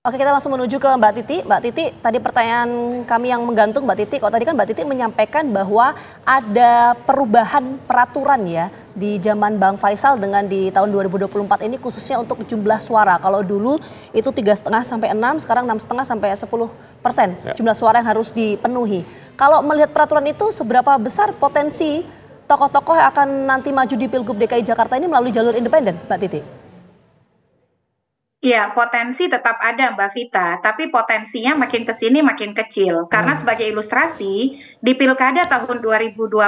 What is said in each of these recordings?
Oke, kita langsung menuju ke Mbak Titi. Mbak Titi, tadi pertanyaan kami yang menggantung Mbak Titi. Kok tadi kan Mbak Titi menyampaikan bahwa ada perubahan peraturan ya di zaman Bang Faisal dengan di tahun 2024 ini khususnya untuk jumlah suara. Kalau dulu itu 3,5 sampai 6, sekarang 6,5 sampai 10% jumlah suara yang harus dipenuhi. Kalau melihat peraturan itu, seberapa besar potensi tokoh-tokoh yang akan nanti maju di Pilgub DKI Jakarta ini melalui jalur independen, Mbak Titi? Ya, potensi tetap ada Mbak Vita, tapi potensinya makin ke sini makin kecil. Karena sebagai ilustrasi, di Pilkada tahun 2020,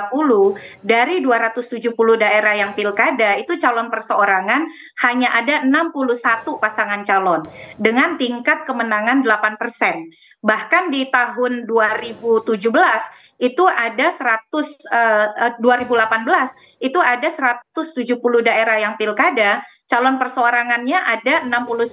dari 270 daerah yang pilkada, itu calon perseorangan hanya ada 61 pasangan calon, dengan tingkat kemenangan 8%. Bahkan di tahun 2017, itu ada 2018, itu ada 170 daerah yang pilkada, calon perseorangannya ada 69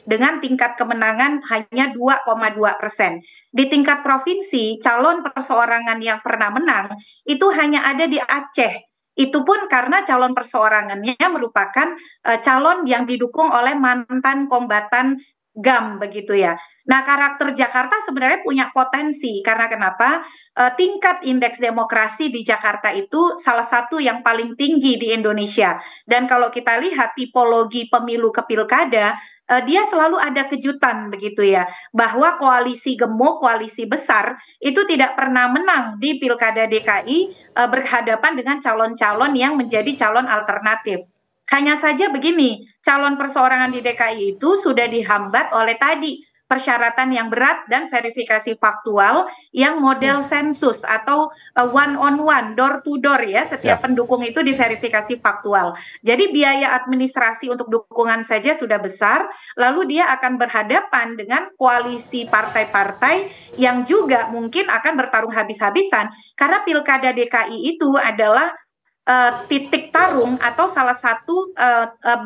dengan tingkat kemenangan hanya 2,2%. Di tingkat provinsi, calon perseorangan yang pernah menang itu hanya ada di Aceh. Itu pun karena calon perseorangannya merupakan calon yang didukung oleh mantan kombatan GAM begitu ya. Nah, karakter Jakarta sebenarnya punya potensi karena kenapa? Tingkat indeks demokrasi di Jakarta itu salah satu yang paling tinggi di Indonesia. Dan kalau kita lihat tipologi pemilu ke pilkada, dia selalu ada kejutan begitu ya, bahwa koalisi gemuk, koalisi besar itu tidak pernah menang di pilkada DKI berhadapan dengan calon-calon yang menjadi calon alternatif. Hanya saja begini, calon perseorangan di DKI itu sudah dihambat oleh tadi persyaratan yang berat dan verifikasi faktual yang model sensus atau one on one, door to door ya, setiap pendukung itu diverifikasi faktual. Jadi biaya administrasi untuk dukungan saja sudah besar, lalu dia akan berhadapan dengan koalisi partai-partai yang juga mungkin akan bertarung habis-habisan karena pilkada DKI itu adalah titik tarung atau salah satu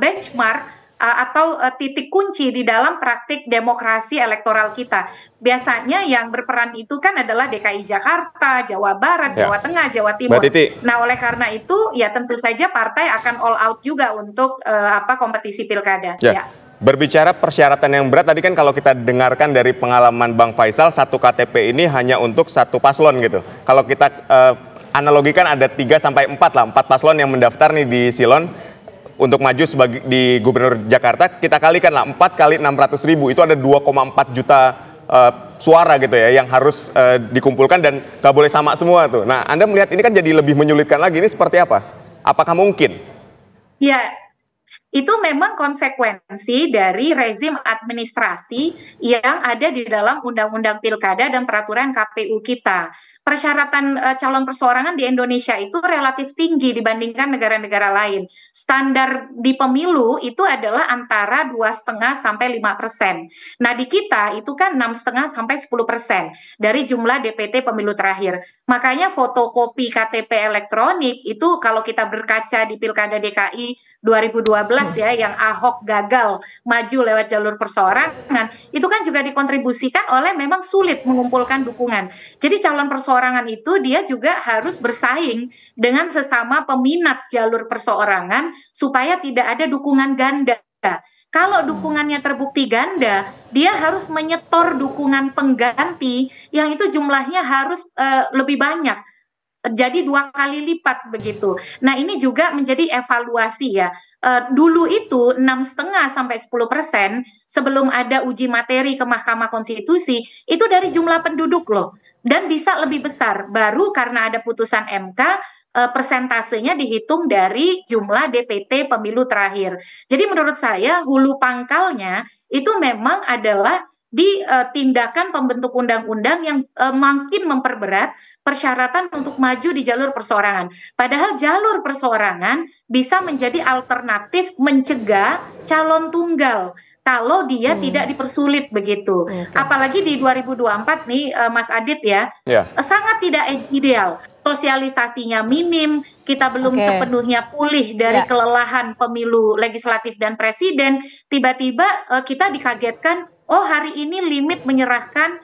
benchmark atau titik kunci di dalam praktik demokrasi elektoral kita. Biasanya yang berperan itu kan adalah DKI Jakarta, Jawa Barat, Jawa Tengah, Jawa Timur. Nah, oleh karena itu ya tentu saja partai akan all out juga untuk kompetisi pilkada. Berbicara persyaratan yang berat, tadi kan kalau kita dengarkan dari pengalaman Bang Faisal, satu KTP ini hanya untuk satu paslon gitu. Kalau kita analogikan ada 3 sampai 4 lah, 4 paslon yang mendaftar nih di Silon untuk maju sebagai di Gubernur Jakarta, kita kalikan lah 4 kali 600.000, itu ada 2,4 juta suara gitu ya yang harus dikumpulkan dan gak boleh sama semua tuh. Nah, Anda melihat ini kan jadi lebih menyulitkan lagi, ini seperti apa? Apakah mungkin? Ya, itu memang konsekuensi dari rezim administrasi yang ada di dalam Undang-Undang Pilkada dan peraturan KPU kita. Persyaratan calon perseorangan di Indonesia itu relatif tinggi dibandingkan negara-negara lain. Standar di pemilu itu adalah antara 2,5 sampai 5%. Nah, di kita itu kan 6,5 sampai 10% dari jumlah DPT pemilu terakhir. Makanya fotokopi KTP elektronik itu kalau kita berkaca di Pilkada DKI 2012 ya, yang Ahok gagal maju lewat jalur perseorangan, itu kan juga dikontribusikan oleh memang sulit mengumpulkan dukungan. Jadi calon perseorangan itu dia juga harus bersaing dengan sesama peminat jalur perseorangan supaya tidak ada dukungan ganda. Kalau dukungannya terbukti ganda, dia harus menyetor dukungan pengganti yang itu jumlahnya harus lebih banyak. Jadi 2 kali lipat begitu. Nah, ini juga menjadi evaluasi ya. Dulu itu 6,5 sampai 10% sebelum ada uji materi ke Mahkamah Konstitusi itu dari jumlah penduduk loh, dan bisa lebih besar. Baru karena ada putusan MK persentasenya dihitung dari jumlah DPT pemilu terakhir. Jadi menurut saya hulu pangkalnya itu memang adalah di tindakan pembentuk undang-undang yang makin memperberat persyaratan untuk maju di jalur perseorangan. Padahal jalur perseorangan bisa menjadi alternatif mencegah calon tunggal kalau dia tidak dipersulit begitu. Apalagi di 2024 nih Mas Adit ya, sangat tidak ideal. Sosialisasinya minim, kita belum sepenuhnya pulih dari kelelahan pemilu legislatif dan presiden, tiba-tiba kita dikagetkan, oh hari ini limit menyerahkan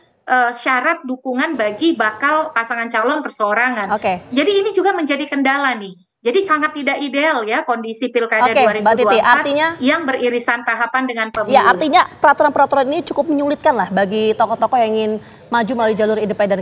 syarat dukungan bagi bakal pasangan calon perseorangan. Jadi ini juga menjadi kendala nih. Jadi sangat tidak ideal ya kondisi pilkada Oke, Mbak Titi, 2024 yang beririsan tahapan dengan pemilu. ya artinya peraturan-peraturan ini cukup menyulitkan lah bagi tokoh-tokoh yang ingin maju melalui jalur independen.